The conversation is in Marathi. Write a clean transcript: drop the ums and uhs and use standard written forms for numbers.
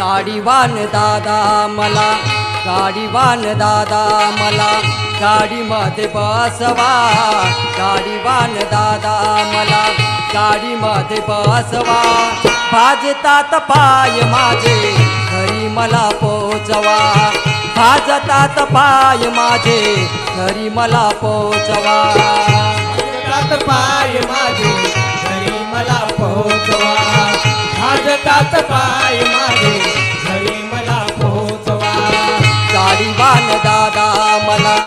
गाडीवान दादा मला, गाडीवान दादा मला गाडीमध्ये बसवा, गाडीवान दादा मला गाडीमध्ये बसवा. भाजतात पाय माझे घरी मला पोचवा, भाजतात पाय माझे घरी मला पोचवा, भाजतात पाय माझे घरी मला पोहोचवा, भाजतात पाय